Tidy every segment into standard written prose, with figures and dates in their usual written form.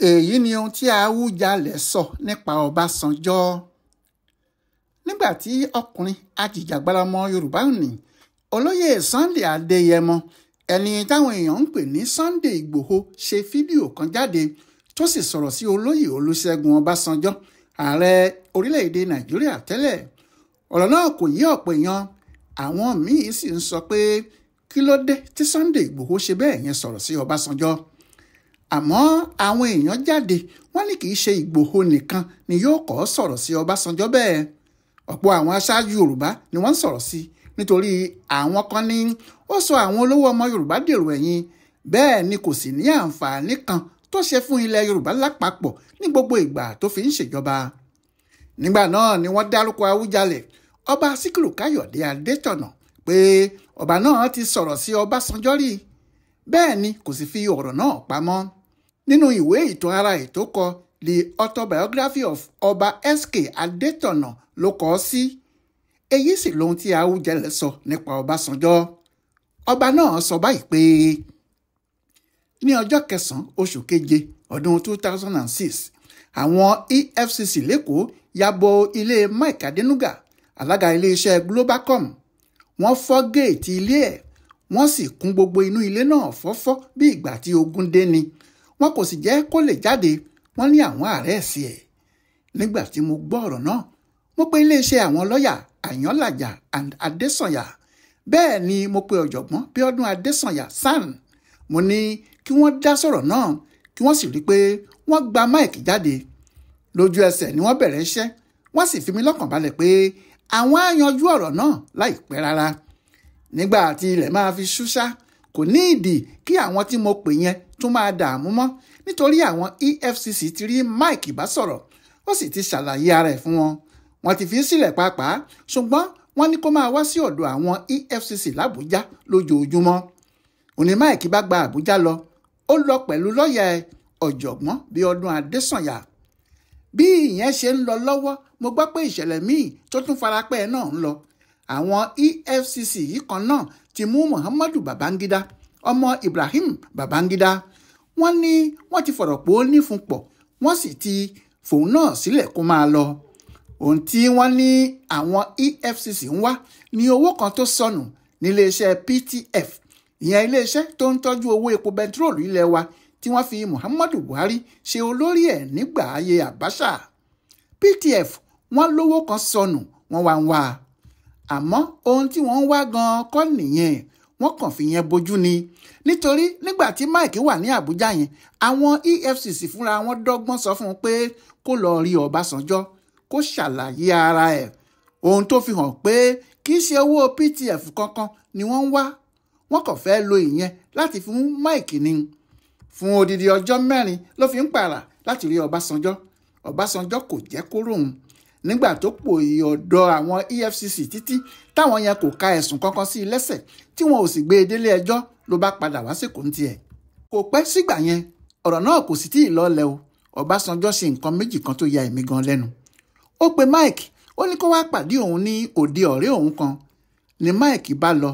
èyí ni ohun tí Awùjalẹ̀ sọ nípa Ọbásanjọ́ nígbà tí ọkùnrin ajìjàgbara ọmọ Yorùbá ní olóyè Sunday Adéyẹmọ ẹni táwọn èèyàn ń pè ní Sunday Ìgbòho ṣe fídíò kan jáde tó sì sọ̀rọ̀ sí olóyè Olúṣẹ́gun Ọbásanjọ́ ààrẹ orílẹ̀-èdè Nàìjíríà tẹ́lẹ̀. ọ̀rọ̀ náà kò yé ọ̀pọ̀ èèyàn, àwọn míín sì ń sọ pé kí ló dé tí Sunday Ìgbòho ṣe bẹ́ẹ̀ yẹn sọ̀rọ̀ sí Ọbásanjọ́. àmọ́ àwọn èèyàn jáde wọ́n ní kì í ṣe Ìgbòho nìkan ni yóò kọ́ sọ̀rọ̀ sí Ọbásanjọ́ bẹ́ẹ̀. ọ̀pọ̀ àwọn aṣáájú Yorùbá ni wọ́n ń sọ̀rọ̀ sí nítorí àwọn kan ní ó sọ àwọn olówó ọmọ Yorùbá dèrò ẹ̀yìn, bẹ́ẹ̀ ni kò sì ní àǹfààní kan tó ṣe fún ilẹ̀ Yorùbá lápapọ̀ ní gbogbo ìgbà tó fi ń ṣèjọba. nígbà náà ni wọ́n dárúkọ Awùjalẹ̀ ọba Síkírù Káyọ̀dé Adétọ̀nà pé ọba náà ti sọ̀rọ̀ sí Ọbásanjọ́ rí, bẹ́ẹ̀ ni kò sì fi ọ̀rọ̀ náà pamọ́. nínú ìwé ìtàn ara ẹ̀ tó kọ The Autobiography of Ọba SK Adétọ̀nà ló kọ ọ́ sí. èyí sì lohun tí Awùjalẹ̀ sọ nípa Ọbásanjọ́. ọba náà sọ báyìí pé ní ọjọ́ 9 oṣù keje ọdún 2006 àwọn EFCC lẹ́kọ̀ọ́ ya bo ilé Mike Adenuga, alága iléeṣẹ́ Globacom. wọ́n fọ́ géètì ilé ẹ̀, wọ́n sì kún gbogbo inú ilé náà fọ́fọ́ bí ìgbà tí ogun dé ni. wọn kò sì jẹ́ kó lè jáde, wọ́n ní àwọn àrẹ́ẹ̀sì ẹ̀. nígbà tí mo gbọ́ ọ̀rọ̀ náà mo pe iléeṣẹ́ àwọn lọ́ọ̀yà Àyànlájà and Adésànyà, bẹ́ẹ̀ ni mo pe ọ̀jọ̀gbọ́n Bíọ́dún Adésànyà SAN. mo ní kí wọ́n dá sọ̀rọ̀ náà kí wọ́n sì rí i pé wọ́n gba máìkì jáde. lójú ẹsẹ̀ ni wọ́n bẹ̀rẹ̀ iṣẹ́, wọ́n sì fi mí lọ́kàn balẹ̀ pé àwọn á yanjú ọ̀rọ̀ náà láìpẹ́ rárá. nígbà tí ilẹ̀ máa fi ṣúṣá kò ní ìdí kí àwọn tí mo pè yẹn tún máa dààmú mọ́, nítorí àwọn EFCC ti rí Mike bá sọ̀rọ̀, ó sì ti ṣàlàyé ara ẹ̀ fún wọn. wọ́n ti fi sílẹ̀ pàápàá, ṣùgbọ́n wọ́n ní kó máa wá sí ọ̀dọ̀ àwọn EFCC l'Àbújá lójoojúmọ́. òní Mike bá gba Àbújá lọ, ó lọ pẹ̀lú lọ́ọ̀yà ọ̀jọ̀gbọ́n Bíọ́dún Adésànyà. bí ìyẹn ṣe ń lọ lọ́wọ́ mo gbọ́ pé ìṣẹ̀lẹ̀ míì tó tún farapẹ́ náà ń lọ. àwọn EFCC yìí kan náà ti mú Muhammadu Babangida ọmọ Ibrahim Babangida. wọ́n ní wọ́n ti fọ̀rọ̀ pò ó nífun pọ̀, wọ́n sì ti fòun náà sílẹ̀ kó máa lọ. ohun tí wọ́n ní àwọn EFCC ń wá ní owó kan tó sọnù níléeṣẹ́ PTF, ìyẹn iléeṣẹ́ tó ń tọ́jú owó epo bẹntiróòlù ilé wa tí wọ́n fi Muhammadu Buhari ṣe olórí ẹ̀ nígbà ayé Abacha. PTF wọ́n lówó kan sọnù, wọ́n wá ń wá. àmọ́ ohun tí wọ́n ń wá gan-an kọ́ nìyẹn, wọ́n kàn fi yẹn bojú ni. nítorí nígbà tí Mike wà ní Àbújá yẹn, àwọn EFCC fúnra wọn dọ́gbọ́n sọ fún un pé kó lọ rí Ọbásanjọ́ kó ṣàlàyé ara ẹ̀. ohun tó fi hàn pé kì í ṣe owó PTF kankan ni wọ́n ń wá, wọ́n kàn fẹ́ lo ìyẹn láti fún Mike ni. fún odidi ọjọ́ 4 ló fi ń pààrà láti rí Ọbásanjọ́. Ọbásanjọ́ kò jẹ́ kó róhun. nígbà tó pòyì ọ̀dọ̀ àwọn EFCC títí táwọn yẹn kò ka ẹ̀sùn kankan sí i lẹ́sẹ̀ tí wọn ò sì gbé e délé ẹjọ́, ló bá padà wá sèkó ní tiẹ̀. kò pẹ́ sígbà yẹn ọ̀rọ̀ náà kò sì tí ì lọ́lẹ̀ o. Ọbásanjọ́ ṣe nǹkan méjì kan tó ya èmi gan lẹ́nu. ó pe Mike, ó ní kó wá pàdé òun ní òde ọ̀rẹ́ òun kan. ni Mike bá lọ.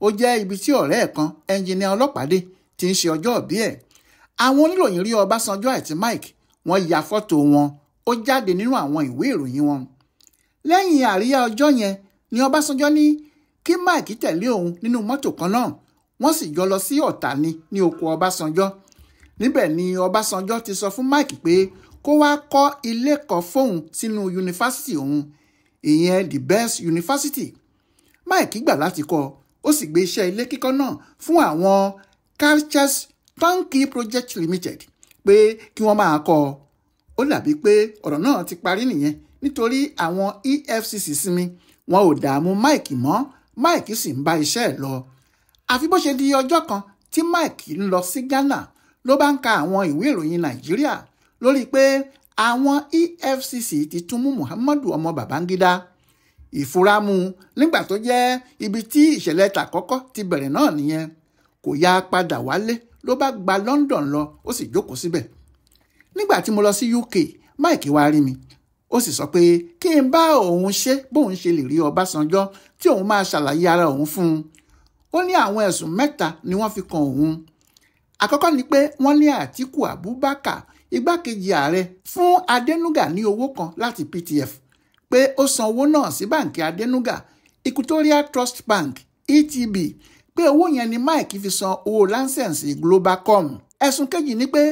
ó jẹ́ ibi tí ọ̀rẹ́ ẹ̀ kan, ẹnjìnìà Ọlọ́pàdé, ti ń ṣe ọjọ́ ìbí ẹ̀. àwọn oníròyìn rí Ọbásanjọ́ àti Mike, wọ́n ya fọ́tò wọn, ó jáde nínú àwọn ìwé ìròyìn wọn. lẹ́yìn àríyá ọjọ́ yẹn ni Ọbásanjọ́ ní kí Mike tẹ̀lé òun nínú mọ́tò kan náà, wọ́n sì jọ lọ sí Ọ̀tà ní oko Ọbásanjọ́. níbẹ̀ ni Ọbásanjọ́ ti sọ fún Mike pé kó wá kọ́ ilé kan fóun sínú yunifásitì òun, ìyẹn the best university. Mike gbà láti kọ́, ó sì gbé iṣẹ́ ilé kíkọ́ náà fún àwọn Calches Turnkey Project Limited pé kí wọ́n máa kọ́ ọ. ó dàbí pé ọ̀rọ̀ náà ti parí nìyẹn, nítorí àwọn EFCC sinmi, wọn ò dààmú Mike mọ́, Mike sì ń bá iṣẹ́ ẹ̀ lọ. àfi bó ṣe di ọjọ́ kan tí Mike ń lọ sí Ghana ló bá ń ka àwọn ìwé ìròyìn Nàìjíríà lórí pé àwọn EFCC ti tún mú Muhammadu ọmọ Babangida. ìfura mú nígbà tó jẹ́ ibi tí ìṣẹ̀lẹ̀ tàkọ́kọ́ ti bẹ̀rẹ̀ náà nìyẹn. kò yá padà wálé, ló bá gba London lọ, ó sì jókòó síbẹ̀. nígbà tí mo lọ sí UK, Mike wá rí mi, ó sì sọ pé kí n bá òun ṣe bóun ṣe lè rí Ọbásanjọ́ tí òun máa ṣàlàyé ara òun fún un. ó ní àwọn ẹ̀sùn 3 ni wọ́n fi kan òun. àkọ́kọ́ ni pé wọ́n ní Àtíkù Abubakar igbákejì ààrẹ fún Adénúgà ní owó kan láti PTF pé ó san owó náà sí báǹkì Adénúgà Equatorial Trust Bank ETB pé owó yẹn ni Mike fi san owó láńsẹ̀nsì Globacom. Ẹ̀sùn kejì ni pé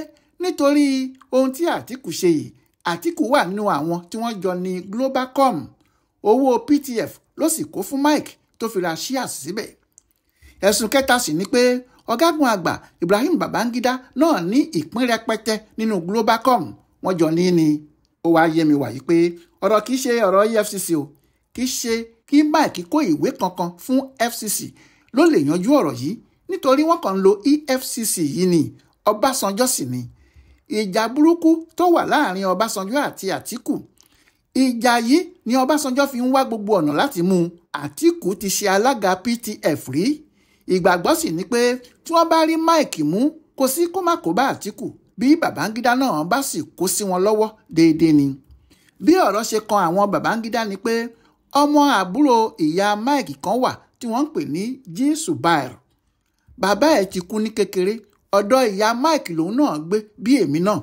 nítorí ohun tí Àtíkù ṣe yìí, Àtíkù wà nínú àwọn tí wọ́n jọ ní Globacom. Owó PTF ló sì kó fún Mike tó fi ra shares síbẹ̀. Ẹ̀sùn kẹta sì ni pé ọ̀gágun àgbà Ibrahim Babangida náà ní ìpín rẹpẹtẹ nínú Globacom. Wọ́n jọ ní. Ó wá yé mi wàyí pé ọ̀rọ̀ kìí ṣe ọ̀rọ̀ EFCC o, kìí ṣe kí Mike kó ìwé kankan fún FCC ló lè yanjú ọ̀rọ̀ yìí, nítorí wọ́n kàn ń lo EFCC yìí ni. Ọbásanjọ́ sì ni. Ìjà burúkú tó wà láàrin Ọbásanjọ́ àti Àtíkù, ìjà yìí ni Ọbásanjọ́ fi ń wá gbogbo ọ̀nà láti mú un. Àtíkù ti ṣe alága PTF rí. Ìgbàgbọ́ sì ni pé tí wọ́n bá rí Mike mú, kò sí kó má kó bá Àtíkù, bí Babangida náà bá sì kó sí wọn lọ́wọ́ déédéé ni. Bí ọ̀rọ̀ ṣe kan àwọn Babangida ni pé ọmọ àbúrò ìyá Mike kan wà tí wọ́n ń pè ní G. Subair. Bàbá ẹ̀ ti kú ní kékeré, ọ̀dọ̀ ìyá Mike lòun náà gbé bí èmi náà.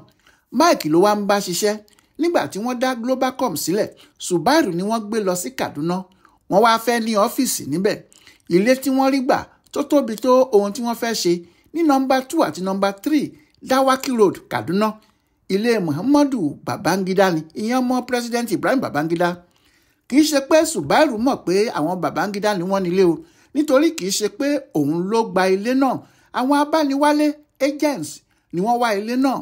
Mike ló wá ń bá ṣiṣẹ́. Nígbà tí wọ́n dá Globacom sílẹ̀, Subair ni wọ́n gbé lọ sí Kaduna. Wọ́n wá fẹ́ ní ọ́fíìsì níbẹ̀. Ilé tí wọ́n rí gbà tó tóbi tó ohun tí wọ́n fẹ́ ṣe ní nọ́mbà 2 àti nọ́mbà 3 Dawaki Road, Kaduna. Ilé Muhammadu Babangida ni, ìyẹn ọmọ President Ibrahim Babangida. Kì í ṣe pé Subair mọ̀ pé àwọn Babangida ni wọ́n nílé o, nítorí kì í ṣe pé òun ló gba ilé náà. Àwọn abániwálé agents ni wọ́n wá ilé náà.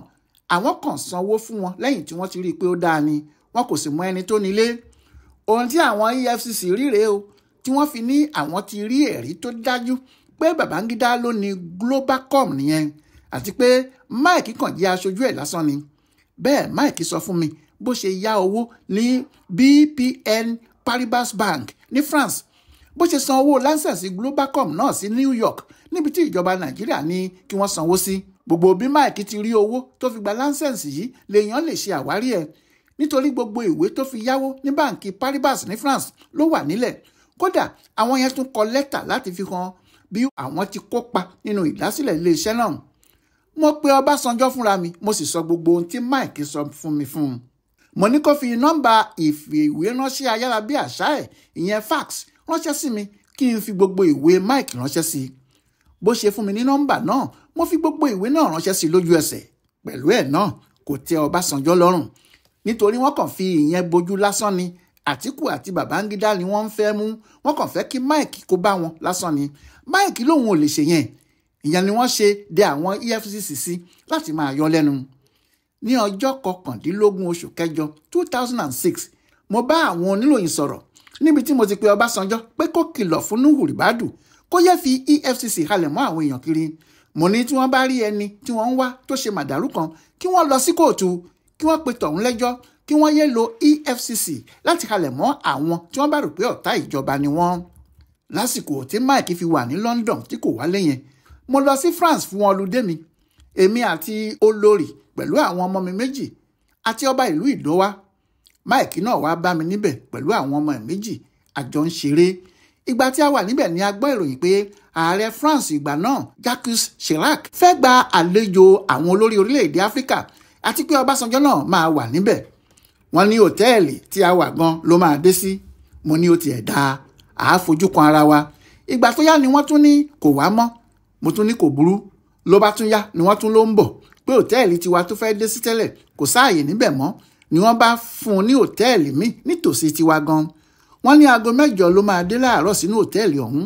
Àwọn kan sanwó fún wọn lẹ́yìn tí wọ́n ti rí i pé ó dáa ni, wọn kò sì mọ ẹni tó nílé. Ohun tí àwọn EFCC rí rèé o, tí wọ́n fi ní àwọn ti rí ẹ̀rí tó dájú pé Babangida ló ní Globacom nìyẹn, àti pé Mike kàn jẹ́ aṣojú ẹ̀ lásán ni. Bẹ́ẹ̀ Mike sọ fún mi bó ṣe yá owó ní BNP Paribas Bank ní France, bó ṣe san owó láńsẹ̀sì Globacom náà sí New York níbi tí ìjọba Nàìjíríà ní kí wọ́n sanwó sí. Gbogbo bí Mike ti rí owó tó fi gba láńsẹ̀sì yìí lèèyàn lè ṣe àwárí ẹ̀, nítorí gbogbo ìwé tó fi yáwó ní báǹkì Paribas ní France ló wà nílẹ̀. Kódà àwọn yẹn tún kọ lẹ́tà láti fi hàn bí àwọn ti kópa nínú ìdásílẹ̀ iléeṣẹ́ náà. Mo pe Ọbásanjọ́ fúnra mi, mo sì sọ gbogbo ohun tí Mike sọ fún mi fún un. Mo ní kó fi nọ́mbà ìfìwéránṣẹ́ ayárabíàṣá ẹ̀, ìyẹn fax, ránṣẹ́ sí mi kí n fi gbogbo ìwé Mike ránṣẹ́ sí i. Bó ṣe fún mi ní nọ́mbà náà, mo fi gbogbo ìwé náà ránṣẹ́ sí i lójú ẹsẹ̀. Pẹ̀lú ẹ̀ náà kò tẹ́ Ọbásanjọ́ lọ́rùn, nítorí wọ́n kàn fi ìyẹn bojú lásán ni. Àtíkù àti Babangida ni wọ́n ń fẹ́ mú, wọ́n kàn fẹ́ kí Mike kó bá wọn lásán ni. Mike lòun ò lè ṣe yẹn. Ìyẹn ni wọ́n ṣe dé àwọn EFCC sí láti máa yọ lẹ́nu. Ní ọjọ́ 19 oṣù kẹjọ 2006, mo bá àwọn oníròyìn sọ̀rọ̀ níbi tí mo ti pe Ọbásanjọ́ pé kó kìlọ̀ fún Nuhu Ribadu kó yẹ fi EFCC halẹ̀ mọ́ àwọn èèyàn kiri. Mo ní tí wọ́n bá rí ẹni tí wọ́n ń wá tó ṣe màdàrú kan, kí wọ́n lọ sí kóòtù, kí wọ́n pe tọ̀hún lẹ́jọ́, kí wọ́n yé lo EFCC láti halẹ̀ mọ́ àwọn tí wọ́n bá rò pé ọ̀tá ìjọba ni wọ́n. Lásìkò tí Mike fi wà ní London tí kò wálé yẹn, mo lọ sí France fún ọludé mi. Èmi àti olórí pẹ̀lú àwọn ọmọ mi méjì àti ọba ìlú Ìdówá. Mike náà wá bá mi níbẹ̀ pẹ̀lú àwọn ọmọ ẹ̀ méjì, àjọ ń ṣeré. Ìgbà tí a wà níbẹ̀ ni a gbọ́ ìròyìn pé ààrẹ France ìgbà náà, Jacques Chirac, fẹ́ gba àlejò àwọn olórí orílẹ̀-èdè Áfíríkà àti pé Ọbásanjọ́ náà máa wà níbẹ̀. Wọ́n ní hòtẹ́ẹ̀lì tí a wà gan ló máa dé sí. Mo ní ó tiẹ̀ dáa, àá fojú kan ara wa. Ìgbà tó yá ni wọ́n tún ní kò wá mọ́. Mo tún ní kò burú. Ló bá tún yá ni wọ́n tún ló ń bọ̀ pé hòtẹ́ẹ̀lì tiwa tó fẹ́ dé sí tẹ́lẹ̀ kò sáàyè níbẹ̀ mọ́, ni wọ́n bá fún un ní hòtẹ́ẹ̀lì míì nítòsí tiwa gan. Wọ́n ní aago 9 ló máa dé láàárọ̀ sínú hòtẹ́ẹ̀lì ọ̀hún.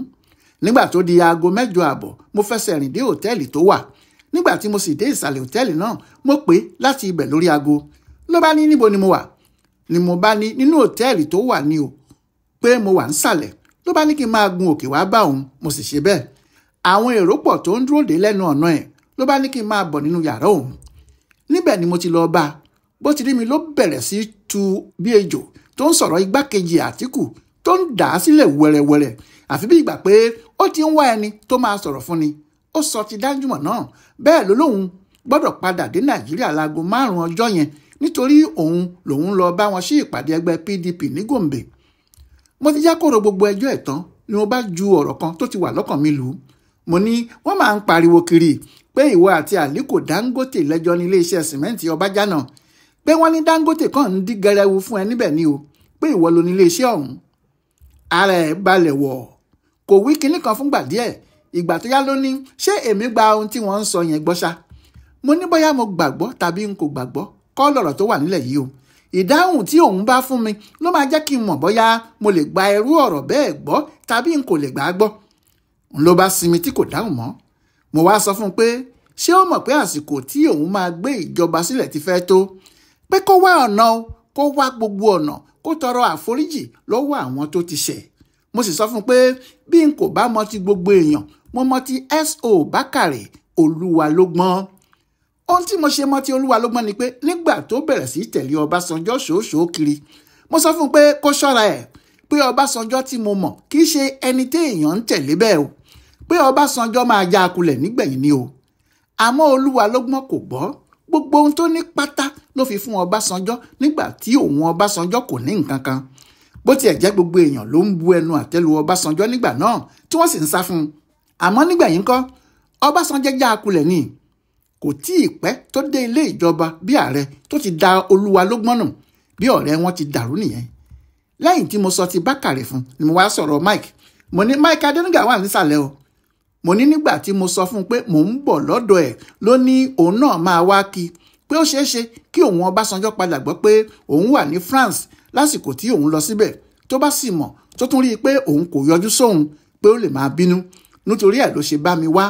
Nígbà tó di aago 9:30, mo fẹsẹ̀ rìn dé hòtẹ́ẹ̀lì tó wà. Nígbà tí mo sì dé ìsàlẹ̀ hòtẹ́ẹ̀lì náà, mo pè láti ibẹ̀ lórí aago. Ló bá ní níbo ni mo wà. Ni mo bá ní nínú hòtẹ́ẹ̀lì tó wà ní o, pé mo wà nísàlẹ̀. Ló bá ní kí n máa gun òkè wá bá òun, mo sì ṣe bẹ́ẹ̀. Àwọn èrò pọ̀ tó ń dúró dè lẹ́nu ọ̀nà ẹ̀. Ló bá ní kí n máa bọ̀ nínú yàrá òun. Níbẹ̀ ni mo ti lọ bá. Bó ti rí mi ló bẹ̀rẹ̀ sí tu bí ejò tó ń sọ̀rọ̀ igbákejì Àtíkù tó ń dà á sílẹ̀ wẹ̀rẹ̀wẹ̀rẹ̀, àfi bí ìgbà pé ó ti ń wá ẹni tó máa sọ̀rọ̀ fún ni. Ó sọ ti Danjuma náà, bẹ́ẹ̀ ló lóun gbọ́dọ̀ padà dé Nàìjíríà láago 5 ọjọ́ yẹn, nítorí òun lòun lọ bá wọn sí ìpàdé ẹgbẹ́ PDP ní Gombe. Mo ti já kóró gbogbo ẹjọ́ ẹ̀ tán ni mo bá ju ọ̀rọ̀ kan tó ti wà lọ́kàn mi lù ú. mo ní wọ́n máa ń pariwo kiri pé ìwọ àti Aliko Dangote lẹ́jọ́ ní iléeṣẹ́ sìmẹ́ǹtì Ọbájánà pé wọ́n ní Dangote kàn ń dí gẹrẹwu fún ẹ níbẹ̀ ni o pé ìwọ ló ní iléeṣẹ́ ọ̀hún. Ara ẹ̀ balẹ̀ wọ̀ kò wí kinní kan fúngbà díẹ̀ ìgbà tó yá ló ní ṣé èmi gba ohun tí wọ́n ń sọ yẹn gbọ́ ṣá. Mo ní bóyá mo gbàgbọ́ tàbí n kò gbàgbọ́ kọ́ lọ̀rọ̀ tó wà nílẹ̀ yìí o. Ìdáhùn tí òun bá fún mi ló máa jẹ́ kí n mọ̀ bóyá mo lè gba irú ọ̀rọ̀ bẹ́ẹ̀ gbọ́ tàbí n kò lè gbà á gbọ́. N ló bá sinmi tí kò dáhùn mọ́. Mo wá sọ fún un pé ṣé ó mọ̀ pé àsìkò tí òun máa gbé ìjọba sílẹ̀ ti fẹ́ tó, pé kó wá ọ̀nà o, kó wá gbogbo ọ̀nà, kó tọrọ àforíjì lọ́wọ́ àwọn tó ti ṣẹ̀. Mo sì sọ fún un pé bí n kò bá mọ ti gbogbo èèyàn, mo mọ ti S.O. Bákàrè Olúwalógbọ́n. Ohun tí mo ṣe mọ ti Olúwalógbọ́n ni pé nígbà tó bẹ̀rẹ̀ sí tẹ̀lé Ọbásanjọ́ ṣòóṣòó kiri, mo sọ fún un pé kó ṣọ́ra ẹ̀, pé Ọbásanjọ́ tí mo mọ̀ kì í ṣe ẹni tí èèyàn ń tẹ̀lé bẹ́ẹ̀ o, pé Ọbásanjọ́ máa já akulẹ̀ nígbẹ̀yìn ni o. Àmọ́ Olúwalógbọ́n kò gbọ́. Gbogbo ohun tó ní pátá ló fi fún Ọbásanjọ́ nígbà tí òun Ọbásanjọ́ kò ní nǹkan kan. Bó tiẹ̀ jẹ́ gbogbo èèyàn ló ń bu ẹnu àtẹ́lu Ọbásanjọ́ nígbà náà tí wọ́n sì ń sá fún un. Àmọ́ nígbẹ̀yìn ńkọ́, Ọbásanjọ́ já akulẹ̀ ni. Kò tí ì pẹ́ tó dé ilé ìjọba bí ààrẹ tó ti da Olúwalógbọ́n nù, bí ọ̀rẹ́ wọn ti dàrú nìyẹn. Lẹ́yìn tí mo sọ ti Bákàrè fún ni mo wá sọ̀rọ̀ Mike. Mo ní Mike Adénúgà wà nísàlẹ̀ o. Mo ní nígbà tí mo sọ fún un pé mò ń bọ̀ lọ́dọ̀ ẹ̀ ló ní òun náà máa wá kí, pé ó ṣeé ṣe kí òun Ọbásanjọ́ padà gbọ́ pé òun wà ní France lásìkò tí òun lọ síbẹ̀, tó bá sì mọ̀ tó tún rí i pé òun kò yọjú sóhun pé ó lè máa bínú, nítorí ẹ̀ ló ṣe bá mi wá.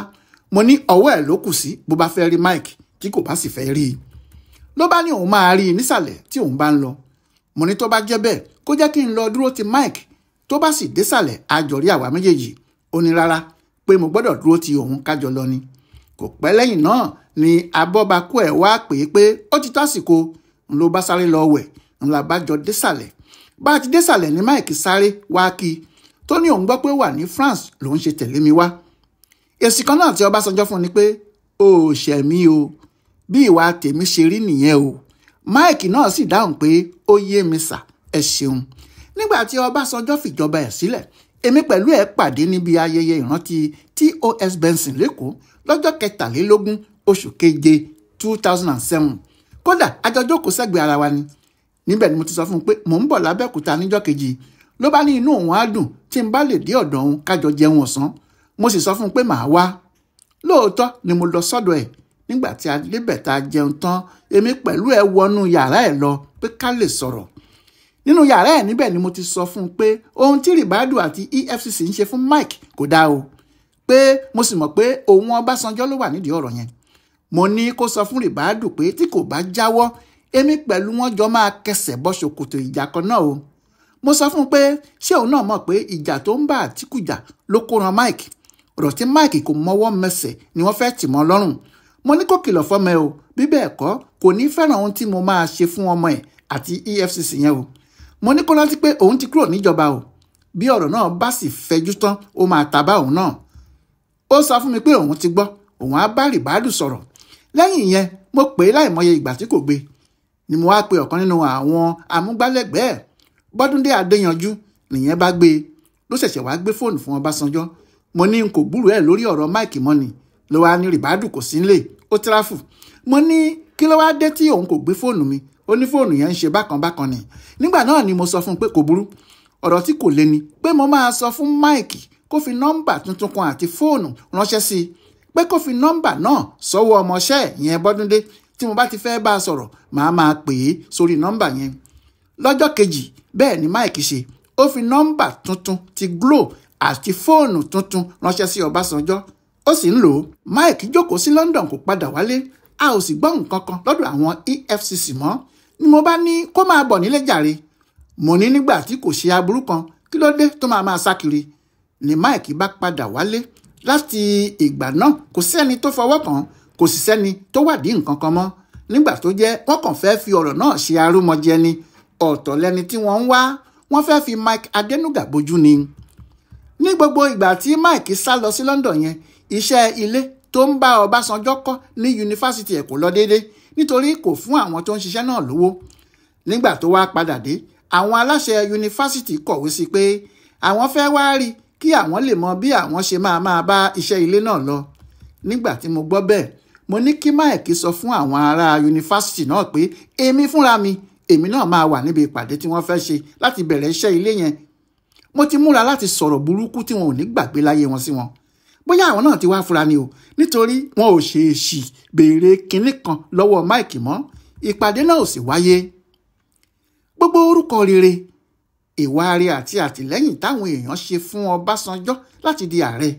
Mo ní ọwọ́ ẹ̀ ló kù sí bó bá fẹ́ rí Mike tí kò bá sì fẹ́ rí i. Ló bá ní òun máa rí i nísàlẹ̀ tí òun bá ń lọ. Mo ní tó bá jẹ́ bẹ́ẹ̀ kó jẹ́ kí n lọ dúró ti Mike, tó bá sì désàlẹ̀ a jọ rí àwa méjèèjì. Ó ní rárá, pé mo gbọ́dọ̀ dúró ti òun kájọ lọ ni. Kò pẹ́ lẹ́yìn náà ni abọ́bakú ẹ̀ wá pè é pé ó ti tó àsìkò. N ló bá sáré lọ wẹ̀, n la bá jọ désàlẹ̀. Bá a ti désàlẹ̀ ni Mike sáré wá kí, tó ní òun gbọ́ pé ó wà ní France lòun ṣe tẹ̀lé mi wá. Èsì kan náà tí Ọbásanjọ́ fún ni pé ó ṣẹ̀ mí o, bí ìwà tèmi ṣe rí nìyẹn o. Mike náà sì dáhùn pé ó yé mi sà, ẹ ṣeun. Nígbà tí Ọbásanjọ́ fìjọba ẹ̀ sílẹ̀, èmi pẹ̀lú ẹ̀ pàdé níbi ayẹyẹ ìrántí T.O.S. Benson lẹ́kọ̀ọ́ lọ́jọ́ 23 oṣù keje 2007. Kódà àjọ jókòó sẹ́gbẹ̀ẹ́ ara wa ni. Níbẹ̀ ni mo ti sọ fún un pé mò ń bọ̀ lábẹ́òkúta níjọ́ kejì. Ló bá ní inú òun á dùn tí n bá lè dé ọ̀dọ̀ òun kájọ jẹun ọ̀sán. Mo sì sọ fún un pé màá wá. Lóòótọ́ ni mo lọ sọ́dọ̀ ẹ̀. Nígbà tí a débẹ̀ tá a jẹun tán, èmi pẹ̀lú ẹ̀ wọnú yàrá ẹ̀ lọ pé ká lè sọ̀rọ̀. Nínú yàrá ẹ̀ níbẹ̀ ni mo ti sọ fún un pé ohun tí Ribadu àti EFCC ń ṣe fún Mike kò dáa o, pé mo sì mọ̀ pé òun Ọbásanjọ́ ló wà nídìí ọ̀rọ̀ yẹn. Mo ní kó sọ fún Ribadu pé tí kò bá jáwọ́, èmi pẹ̀lú wọn jọ máa kẹsẹ̀ bọ́ ṣòkòtò ìjà kan náà o. Mo sọ fún un pé ṣé òun náà mọ̀ pé ìjà tó ń bá Àtíkù jà ló kó ran Mike. Ọ̀rọ̀ tí Mike kò mọwọ́ mẹsẹ̀ ni wọ́n fẹ́ tì mọ́ lọ́rùn. Mo ní kó kìlọ̀ fọ́mọ ẹ o, bí bẹ́ẹ̀ kọ́ kò ní fẹ́ràn ohun tí mo máa ṣe fún ọmọ ẹ̀ àti EFCC yẹn o. Mo ní kó rántí pé òun ti kúrò níjọba o, bí ọ̀rọ̀ náà bá sì fẹjú tán ó máa tàbá òun náà. Ó sọ fún mi pé òun ti gbọ́, òun á bá Ribadu sọ̀rọ̀. Lẹ́yìn ìyẹn mo pè é láìmọye ìgbà tí kò gbé. Ni mo wá pe ọ̀kan nínú àwọn amúgbálẹ́gbẹ̀ẹ́, Bọ́dúndé Adéyanjú, nìyẹn bá gbé e. Ló ṣẹ̀ṣẹ̀ wá gbé fóònù fún Ọbásanjọ́. Mo ní n kò gbúrò ẹ̀ lórí ọ̀rọ̀ Mike mọ́ni. Ló wá ní Ribadu kò sí nílé, ó tíráfù. Mo ní kí ló wá dé tí òun kò gbé fóònù mi. Ó ní fóònù yẹn ń ṣe bákan bákan ni. Nígbà náà ni mo sọ fún un pé kò burú. Ọ̀rọ̀ tí kò le ni pé mo máa sọ fún Mike kó fi nọ́mbà tuntun kan àti fóònù ránṣẹ́ sí i, pé kó fi nọ́mbà náà sọ́wọ́ ọmọọṣẹ́ yẹn Bọ́dúndé, tí mo bá ti fẹ́ bá a sọ̀rọ̀ màá máa pè é sórí nọ́mbà yẹn. Lọ́jọ́ kejì bẹ́ẹ̀ ni Mike ṣe, ó fi nọ́mbà tuntun ti Glo àti fóònù tuntun ránṣẹ́ sí Ọbásanjọ́, ó sì ń lò ó. Mike jókòó sí London kò padà wálé, a ò sì gbọ́ nǹkan kan lọ́dọ̀ àwọn EFCC mọ́. Ni mo bá ní kó máa bọ̀ nílé jàre. Mo ní nígbà tí kò ṣe aburú kan, kí ló dé tó máa sá kiri. Ni Mike bá padà wálé. Láti ìgbà náà kò sẹ́ni tó fọwọ́ kàn, kò sì sẹ́ni tó wádìí nǹkan kan mọ́. Nígbà tó jẹ́ wọ́n kàn fẹ́ fi ọ̀rọ̀ náà ṣe arúmọjẹ ni, ọ̀tọ̀ lẹni tí wọ́n ń wá, wọ́n fẹ́ fi Mike Adénúgà bójú ni. Ní gbogbo ìgbà tí Mike sá lọ sí London yẹn, iṣẹ́ ilé tó ń bá Ọbásanjọ́ kọ́ ní yunifásitì ẹ̀ kò lọ déédé nítorí kò fún àwọn tó ń ṣiṣẹ́ náà lówó. Nígbà tó wá padà dé, àwọn aláṣẹ yunifásitì kọ̀wé sí pé àwọn fẹ́ wá rí kí àwọn lè mọ bí àwọn ṣe máa bá iṣẹ́ ilé náà lọ. Nígbà tí mo gbọ́ bẹ́ẹ̀, mo ní kí Mike sọ fún àwọn ará yunifásitì náà pé èmi fúnra mi èmi náà máa wà níbi ìpàdé tí wọ́n fẹ́ ṣe láti bẹ̀rẹ̀ iṣẹ́ ilé yẹn. Mo ti múra láti sọ̀rọ̀ burúkú tí wọn ò ní gbàgbé láyé wọn sí wọn. Bóyá àwọn náà ti wá fura ni o, nítorí wọn ò ṣèèṣì béèrè kinní kan lọ́wọ́ Mike mọ́. Ìpàdé náà ò sì wáyé. Gbogbo orúkọ rere, ìwà rere àti àtìlẹ́yìn táwọn èèyàn ṣe fún Ọbásanjọ́ láti di ààrẹ,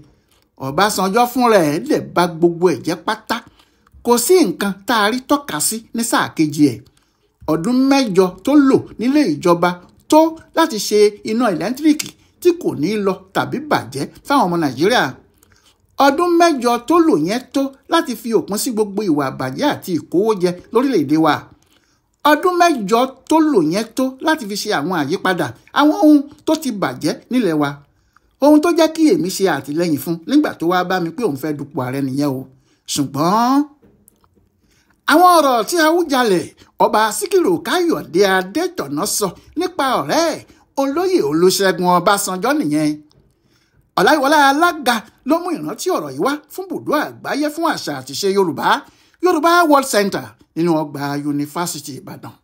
Ọbásanjọ́ fúnra ẹ̀ lè bà gbogbo ẹ̀ jẹ́ pátá. Kò sí nǹkan tá a rí tọ́ka sí ní sáà kejì ẹ̀. Ọdún 8 tó lò nílé ìjọba tó láti ṣe iná ẹ̀lẹ́ńtíríkì tí kò ní lọ tàbí bàjẹ́ fáwọn ọmọ Nàìjíríà. Ọdún 8 tó lò yẹn tó láti fi òpin sí gbogbo ìwà àbàjẹ́ àti ìkówójẹ lórílẹ̀‐èdè wa. Ọdún 8 tó lò yẹn tó láti fi ṣe àwọn àyípadà àwọn ohun tó ti bàjẹ́ nílẹ̀ wa. Ohun tó jẹ́ kí èmi ṣe àtìlẹ́yìn fún nígbà tó wá bá mi pé òun fẹ́ dupò ààrẹ nìyẹn o. Ṣùgbọ́n àwọn ọ̀rọ̀ tí Awùjalẹ̀ Ọba Síkírù Káyọ̀dé Adétọ̀nà sọ nípa ọ̀rẹ́ ẹ̀ olóyè Olúṣẹ́gun Ọbásanjọ́ nìyẹn. Ọláyíwọlá Alága ló mú ìrántí ọ̀rọ̀ yìí wá fún Ibùdó Àgbáyé fún Àṣà àti Ìṣe Yorùbá World Center nínú ọgbà Yunifásitì Ìbàdàn.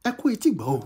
Ẹ kú etí gbọ́ o.